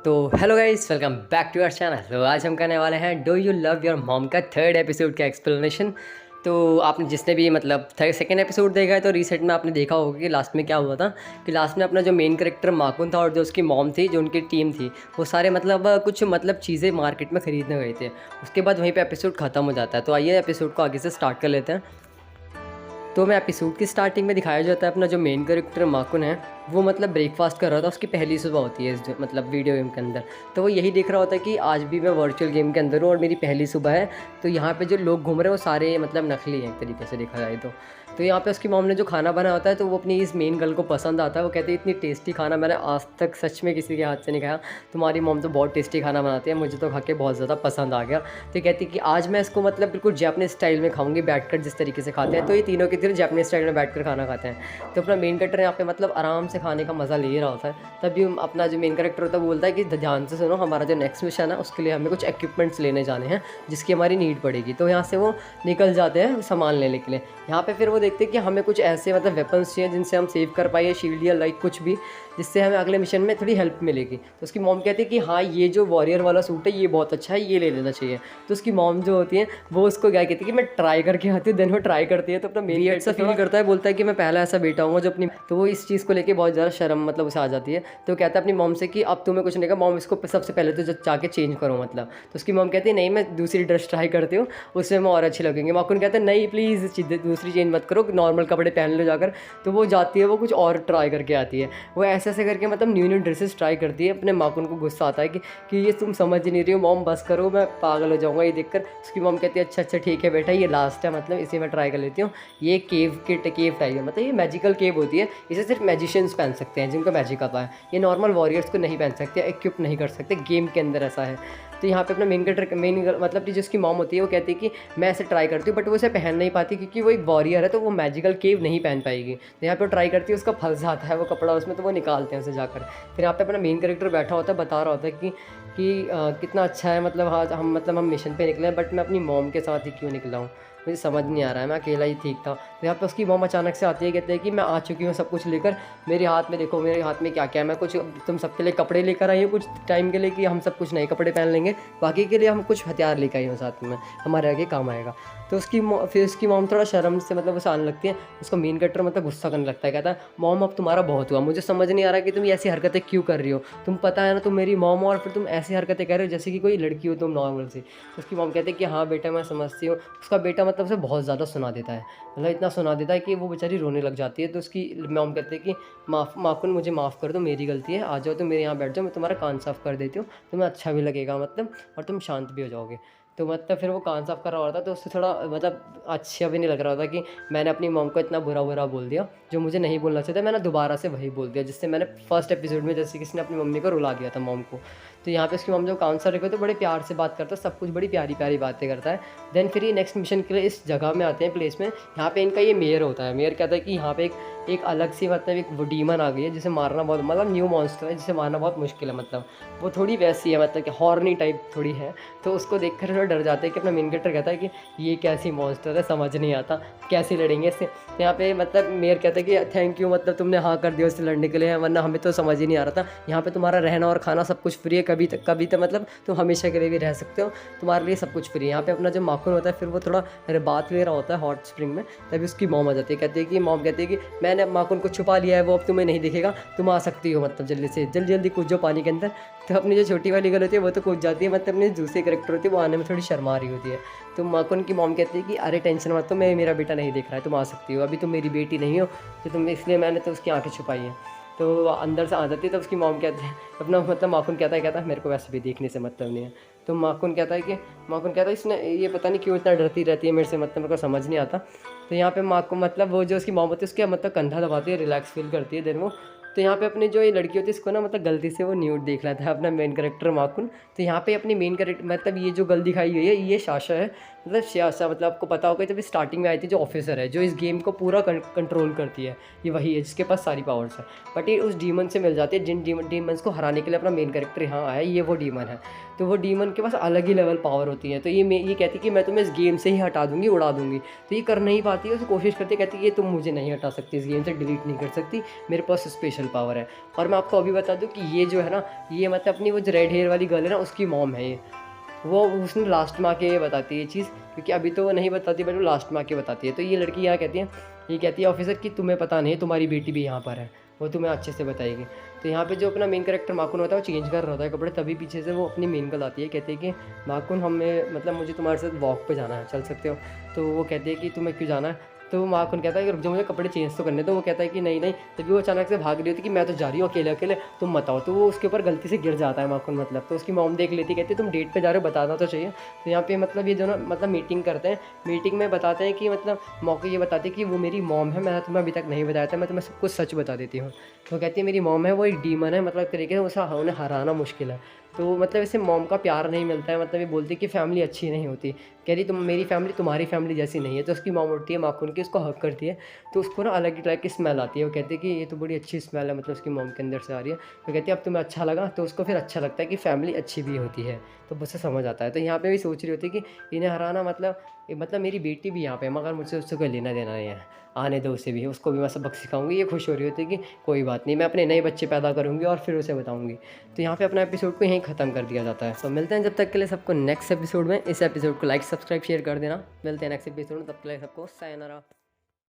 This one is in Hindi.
तो hello guys, welcome back to our channel. तो आज हम करने वाले हैं do you love your mom का थर्ड एपिसोड का एक्सप्लेनेशन। तो आपने जिसने भी मतलब थर्ड सेकेंड एपिसोड देखा है तो रिसेंट में आपने देखा होगा कि लास्ट में क्या हुआ था कि लास्ट में अपना जो मेन कैरेक्टर माकुन था और जो उसकी मॉम थी, जो उनकी टीम थी, वो सारे मतलब कुछ मतलब चीज़ें मार्केट में ख़रीदने गए थे। उसके बाद वहीं पे एपिसोड ख़त्म हो जाता है। तो आइए एपिसोड को आगे से स्टार्ट कर लेते हैं। तो मैं एपिसोड की स्टार्टिंग में दिखाया जाता है अपना जो मेन कैरेक्टर माकुन है, वो मतलब ब्रेकफास्ट कर रहा था। उसकी पहली सुबह होती है इस मतलब वीडियो गेम के अंदर। तो वो यही देख रहा होता है कि आज भी मैं वर्चुअल गेम के अंदर हूँ और मेरी पहली सुबह है। तो यहाँ पे जो लोग घूम रहे हैं वो सारे मतलब नकली हैं एक तरीके से देखा जाए तो यहाँ पे उसकी मॉम ने जो खाना बनाया होता है तो वो अपनी इस मेन गर्ल को पसंद आता है। वो कहती है इतनी टेस्टी खाना मैंने आज तक सच में किसी के हाथ से नहीं खाया, तुम्हारी मॉम तो बहुत टेस्टी खाना बनाती है, मुझे तो खा के बहुत ज़्यादा पसंद आ गया। तो कहती है कि आज मैं इसको मतलब बिल्कुल जापानीज स्टाइल में खाऊंगी, बैठकर जिस तरीके से खाते हैं। तो ये तीनों के तीनों जापानीज स्टाइल में बैठकर खाना खाते हैं। तो अपना मेन कैरेक्टर यहाँ पे मतलब आराम से खाने का मज़ा ले रहा होता है। तभी अपना जो मेन कैरेक्टर होता है वो बोलता है कि ध्यान से सुनो, हमारा जो नेक्स्ट मिशन है उसके लिए हमें कुछ इक्विपमेंट्स लेने जाने हैं जिसकी हमारी नीड पड़ेगी। तो यहाँ से वो निकल जाते हैं सामान लेने के लिए। यहाँ पे फिर वो देखते हैं कि हमें कुछ ऐसे मतलब वेपन्स चाहिए जिनसे हम सेव कर पाए, शील्ड या लाइक कुछ भी, जिससे हमें अगले मिशन में थोड़ी हेल्प मिलेगी। तो उसकी मॉम कहती है कि हाँ ये जो वॉरियर वाला सूट है ये बहुत अच्छा है, ये ले लेना चाहिए। तो उसकी मॉम जो होती है वो उसको क्या कहती है कि मैं ट्राई करके आती हूँ। देन वो ट्राई करती है तो अपना मेरी ऐसा फील करता है, बोलता है कि मैं पहला ऐसा बेटा हूँ जो अपनी, तो वो इस चीज़ को लेकर बहुत ज़्यादा शर्म मतलब उसे आ जाती है। तो कहता है अपनी मॉम से कि अब तुम्हें कुछ नहीं कहा मॉम, इसको सबसे पहले तो जाके चेंज करो मतलब। तो उसकी मॉम कहती है नहीं मैं दूसरी ड्रेस ट्राई करती हूँ, उसमें मैं और अच्छी लगेंगे। माकुन कहता है नहीं प्लीज़ दूसरी चेंज मत करो, नॉर्मल कपड़े पहन लो जाकर। तो वो जाती है, वो कुछ और ट्राई करके आती है। वो ऐसे ऐसे करके मतलब न्यू न्यू ड्रेसेस ट्राई करती है। अपने माकुन को गुस्सा आता है कि ये तुम समझ नहीं रही हो मॉम, बस करो, मैं पागल हो जाऊँगा ये देखकर। उसकी मॉम कहती है अच्छा अच्छा ठीक है बेटा, ये लास्ट है मतलब इसे मैं ट्राई कर लेती हूँ। ये केव केव टाइप है, मतलब ये मैजिकल केव होती है, इसे सिर्फ मैजिशियंस पहन सकते हैं जिनको मैजिक आता है। ये नॉर्मल वॉरियर्स को नहीं पहन सकते, इक्विप नहीं कर सकते, गेम के अंदर ऐसा है। तो यहाँ पे अपना मेन कैरेक्टर मतलब कि जिसकी मॉम होती है वो कहती है कि मैं ऐसे ट्राई करती हूँ, बट वो इसे पहन नहीं पाती क्योंकि वो एक वॉरियर है, तो वो मैजिकल केव नहीं पहन पाएगी। तो यहाँ पे वो ट्राई करती है, उसका फंस जाता है वो कपड़ा उसमें, तो वो निकालते हैं उसे जाकर। फिर यहाँ पे अपना मेन कैरेक्टर बैठा होता है, बता रहा होता है कि कितना अच्छा है मतलब हाँ हम मिशन पे निकले हैं, बट मैं अपनी मॉम के साथ ही क्यों निकला हूँ, मुझे समझ नहीं आ रहा है, मैं अकेला ही ठीक था। तो यहाँ पे उसकी मॉम अचानक से आती है, कहते हैं कि मैं आ चुकी हूँ सब कुछ लेकर, मेरे हाथ में देखो, मेरे हाथ में क्या क्या है, मैं कुछ तुम सबके लिए कपड़े लेकर आई हूँ कुछ टाइम के लिए कि हम सब कुछ नए कपड़े पहन लेंगे, बाकी के लिए हम कुछ हथियार लेकर आई हूँ साथ में, हमारे आगे काम आएगा। तो फिर उसकी मॉम थोड़ा शर्म से मतलब उसे आने लगती है। उसको मेन कैरेक्टर मतलब गुस्सा करने लगता है, कहता है मॉम अब तुम्हारा बहुत हुआ, मुझे समझ नहीं आ रहा कि तुम ऐसी हरकतें क्यों कर रही हो, तुम पता है ना तुम मेरी मॉम हो और फिर तुम ऐसी हरकतें कर रहे हो जैसे कि कोई लड़की हो तुम नॉर्मल सी। तो उसकी मॉम कहती है कि हाँ बेटा मैं समझती हूँ। उसका बेटा मतलब उसे बहुत ज़्यादा सुना देता है, मतलब इतना सुना देता है कि वो बेचारी रोने लग जाती है। तो उसकी मॉम कहती है कि माकुन मुझे माफ़ कर दो, मेरी गलती है, आ जाओ तुम मेरे यहाँ बैठ जाओ, मैं तुम्हारा कान साफ़ कर देती हूँ, तुम्हें अच्छा भी लगेगा मतलब, और तुम शांत भी हो जाओगे। तो मतलब फिर वो कान साफ़ कर रहा होता था, तो उससे थोड़ा मतलब अच्छा भी नहीं लग रहा होता कि मैंने अपनी मॉम को इतना बुरा बुरा बोल दिया जो मुझे नहीं बोलना चाहिए था, मैंने दोबारा से वही बोल दिया जिससे मैंने फर्स्ट एपिसोड में जैसे किसी ने अपनी मम्मी को रुला दिया था मॉम को। तो यहाँ पे उसकी मॉम जो काउंसलर है तो बड़े प्यार से बात करता है, सब कुछ बड़ी प्यारी प्यारी बातें करता है। देन फिर ये नेक्स्ट मिशन के लिए इस जगह में आते हैं प्लेस में। यहाँ पे इनका ये मेयर होता है। मेयर कहता है कि यहाँ पे एक अलग सी मतलब एक वो डीमन आ गई है जिसे मारना बहुत मतलब न्यू मॉन्स्टर है जिसे मारना बहुत मुश्किल है, मतलब वो थोड़ी वैसी है मतलब कि हॉर्नी टाइप थोड़ी है। तो उसको देख कर थोड़ा डर जाते हैं कि अपना मेन कैरेक्टर कहता है कि ये कैसी मॉन्स्टर है, समझ नहीं आता कैसे लड़ेंगे इससे। तो यहाँ पे मतलब मेयर कहता है कि थैंक यू, मतलब तुमने हाँ कर दिया उससे लड़ने के लिए, वरना हमें तो समझ ही नहीं आ रहा था। यहाँ पे तुम्हारा रहना और खाना सब कुछ फ्री है, कभी तक मतलब तुम हमेशा के लिए भी रह सकते हो, तुम्हारे लिए सब कुछ फ्री है। यहाँ पे अपना जो माखून होता है फिर वो थोड़ा बात ले रहा होता है हॉट स्प्रिंग में, तभी उसकी मॉम आ जाती है। कहती है कि मॉम कहती है कि मैंने माखून को छुपा लिया है, वो अब तुम्हें नहीं दिखेगा, तुम आ सकती हो, मतलब जल्दी से जल्दी कूद जाओ पानी के अंदर। तो अपनी जो छोटी वाली गर्ल होती है वो तो कूद जाती है, मतलब अपनी दूसरी कैरेक्टर होती है वो आने में थोड़ी शर्मा रही होती है। तो माखून की मॉम कहती है कि अरे टेंशन मत, तो मैं मेरा बेटा नहीं दिख रहा है, तुम आ सकती हो, अभी तुम मेरी बेटी नहीं हो तो तुम, इसलिए मैंने तो उसकी आंखें छुपाई हैं। तो अंदर से आ जाती है। तो उसकी मॉम कहते हैं अपना मतलब माखून कहता है मेरे को वैसे भी देखने से मतलब नहीं है। तो माखून कहता है इसने ये पता नहीं क्यों इतना डरती रहती है मेरे से, मतलब मेरे को समझ नहीं आता। तो यहाँ पे माखून मतलब वो जो उसकी मॉम होती है उसके मतलब कंधा दबाती है, रिलैक्स फील करती है। देन वो तो यहाँ पे अपनी जो ये लड़की होती है इसको ना मतलब गलती से वो न्यूड देख लेता है अपना मेन कैरेक्टर माखून। तो यहाँ पे अपनी मेन कैरेक्टर मतलब ये जो गर्ल दिखाई हुई है ये शाशा है, मतलब शाशा मतलब आपको पता होगा जब स्टार्टिंग में आई थी जो ऑफिसर है जो इस गेम को पूरा कंट्रोल करती है, ये वही है जिसके पास सारी पावर्स है। बट ये उस डीमन से मिल जाती है जिन डीमंस को हराने के लिए अपना मेन कैरेक्टर यहाँ आया, ये वो डीमन है। तो वो डीमन के पास अलग ही लेवल पावर होती है। तो ये कहती है कि मैं तुम्हें इस गेम से ही हटा दूंगी, उड़ा दूंगी। तो ये कर नहीं पाती है, उसे कोशिश करती है, कहती है ये तुम मुझे नहीं हटा सकती, इस गेम से डिलीट नहीं कर सकती, मेरे पास स्पेशल पावर है। और मैं आपको अभी बता दूँ कि ये जो है ना, ये मतलब अपनी वो जो रेड हेयर वाली गर्ल है ना, उसकी मॉम है ये। वो उसने लास्ट में आके बताती है ये चीज़, क्योंकि अभी तो वो नहीं बताती, बट वो लास्ट में आके बताती है। तो ये लड़की यहाँ कहती है, ये कहती है ऑफिसर कि तुम्हें पता नहीं है, तुम्हारी बेटी भी यहाँ पर है, वो तुम्हें अच्छे से बताएगी। तो यहाँ पे जो अपना मेन कैरेक्टर माकुन होता है वो चेंज कर रहा होता है कपड़े, तभी पीछे से वो अपनी मेन गर्ल आती है, कहती है कि माकुन हमें मतलब मुझे तुम्हारे साथ वॉक पे जाना है, चल सकते हो। तो वो कहती है कि तुम्हें क्यों जाना है। तो वो माकुन कहता है कि रुक जाओ, मुझे कपड़े चेंज तो करने। तो वो कहता है कि नहीं नहीं। तभी वो अचानक से भाग रही होती है कि मैं तो जा रही हूँ अकेले अकेले, तुम मत आओ। तो वो उसके ऊपर गलती से गिर जाता है माकुन मतलब। तो उसकी मॉम देख लेती है, कहती है तुम डेट पे जा रहे हो, बताना तो चाहिए। तो यहाँ पे मतलब ये दोनों मतलब मीटिंग करते हैं। मीटिंग में बताते हैं कि मतलब मौके ये बताते हैं कि वो मेरी मॉम है, मैंने तुम्हें अभी तक नहीं बताया था, मैं तुम्हें सब कुछ सच बता देती हूँ। तो कहती है मेरी मॉम है, वो एक डीमन है, मतलब एक तरीके से उसे उन्हें हराना मुश्किल है। तो मतलब इसे मॉम का प्यार नहीं मिलता है, मतलब ये बोलती है कि फैमिली अच्छी नहीं होती। कह रही तुम मेरी फैमिली तुम्हारी फैमिली जैसी नहीं है। तो उसकी मॉम उठती है माखून की, उसको हक करती है। तो उसको ना अलग ही टाइप की स्मेल आती है। वो कहती है कि ये तो बड़ी अच्छी स्मेल है, मतलब उसकी मॉम के अंदर से आ रही है। तो कहती है अब तुम्हें अच्छा लगा। तो उसको फिर अच्छा लगता है कि फैमिली अच्छी भी होती है। तो उसे समझ आता है। तो यहाँ पे भी सोच रही होती है कि इन्हें हराना मतलब मेरी बेटी भी यहाँ पे है, मगर मुझसे उससे कोई लेना देना नहीं है, आने दो उसे भी, उसको भी मैं सबक सिखाऊंगी। ये खुश हो रही होती है कि कोई बात नहीं, मैं अपने नए बच्चे पैदा करूँगी और फिर उसे बताऊँगी। तो यहाँ पे अपना एपिसोड को यहीं ख़त्म कर दिया जाता है। तो मिलते हैं जब तक के लिए सबको नेक्स्ट एपिसोड में। इस एपिसोड को लाइक सब्सक्राइब शेयर कर देना। मिलते हैं नेक्स्ट एपिसोड में, तब तक के लिए सबको सायनारा।